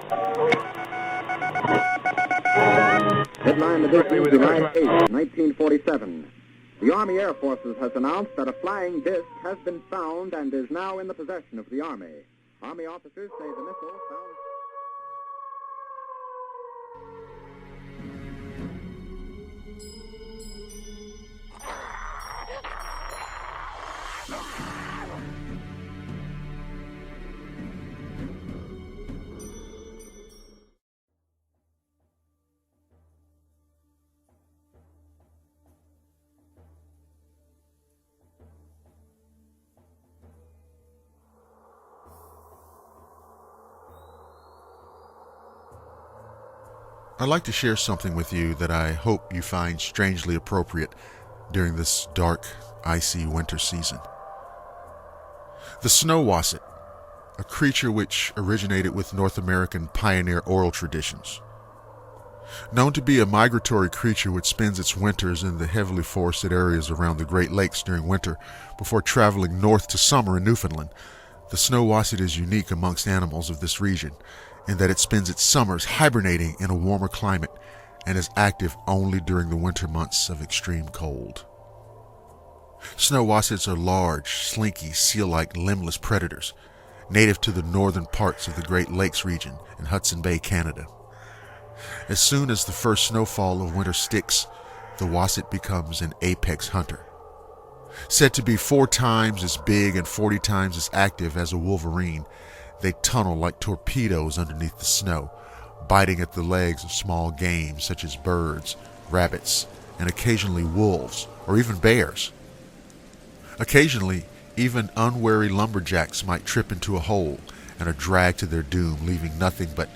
Headline edition, July 8, 1947. The Army Air Forces has announced that a flying disc has been found and is now in the possession of the Army. Army officers say the missile found... I'd like to share something with you that I hope you find strangely appropriate during this dark, icy winter season. The snow wasset, a creature which originated with North American pioneer oral traditions. Known to be a migratory creature which spends its winters in the heavily forested areas around the Great Lakes during winter before traveling north to summer in Newfoundland, the snow wasset is unique amongst animals of this region, in that it spends its summers hibernating in a warmer climate and is active only during the winter months of extreme cold. Snow wassets are large, slinky, seal-like, limbless predators, native to the northern parts of the Great Lakes region in Hudson Bay, Canada. As soon as the first snowfall of winter sticks, the wasset becomes an apex hunter. Said to be 4 times as big and 40 times as active as a wolverine, they tunnel like torpedoes underneath the snow, biting at the legs of small game such as birds, rabbits, and occasionally wolves, or even bears. Occasionally, even unwary lumberjacks might trip into a hole and are dragged to their doom, leaving nothing but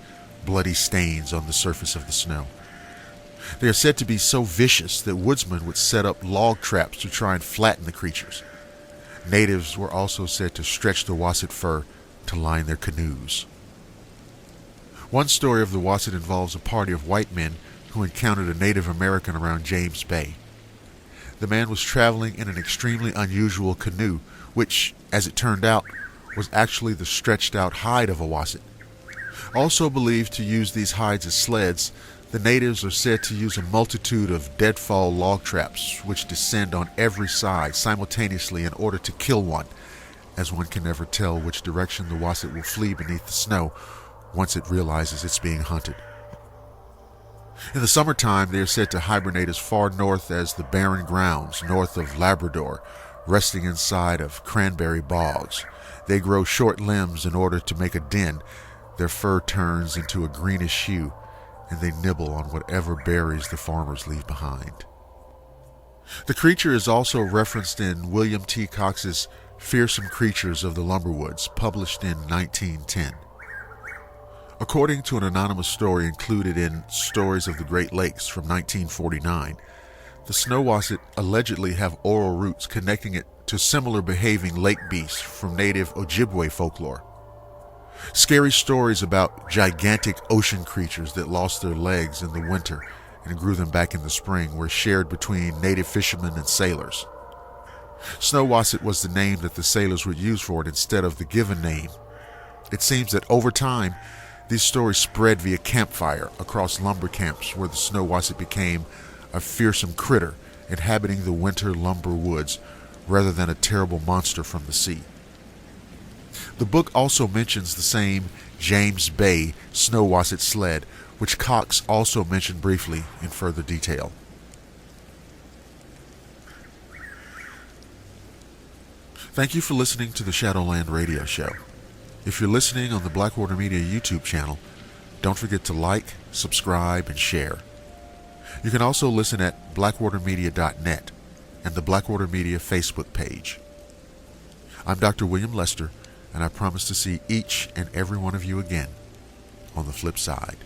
bloody stains on the surface of the snow. They are said to be so vicious that woodsmen would set up log traps to try and flatten the creatures. Natives were also said to stretch the wasset fur to line their canoes. One story of the wasset involves a party of white men who encountered a Native American around James Bay. The man was traveling in an extremely unusual canoe, which, as it turned out, was actually the stretched out hide of a wasset. Also believed to use these hides as sleds, the natives are said to use a multitude of deadfall log traps which descend on every side simultaneously in order to kill one, as one can never tell which direction the wasset will flee beneath the snow once it realizes it's being hunted. In the summertime, they are said to hibernate as far north as the barren grounds north of Labrador, resting inside of cranberry bogs. They grow short limbs in order to make a den. Their fur turns into a greenish hue, and they nibble on whatever berries the farmers leave behind. The creature is also referenced in William T. Cox's Fearsome Creatures of the Lumberwoods, published in 1910. According to an anonymous story included in Stories of the Great Lakes from 1949, the snow wasset allegedly have oral roots connecting it to similar behaving lake beasts from native Ojibwe folklore. Scary stories about gigantic ocean creatures that lost their legs in the winter and grew them back in the spring were shared between native fishermen and sailors. Snow wasset was the name that the sailors would use for it instead of the given name. It seems that over time, these stories spread via campfire across lumber camps where the snow wasset became a fearsome critter inhabiting the winter lumber woods rather than a terrible monster from the sea. The book also mentions the same James Bay snow wasset sled, which Cox also mentioned briefly in further detail. Thank you for listening to the Shadowland radio show. If you're listening on the Blackwater Media YouTube channel, don't forget to like, subscribe, and share. You can also listen at blackwatermedia.net and the Blackwater Media Facebook page. I'm Dr. William Lester, and I promise to see each and every one of you again on the flip side.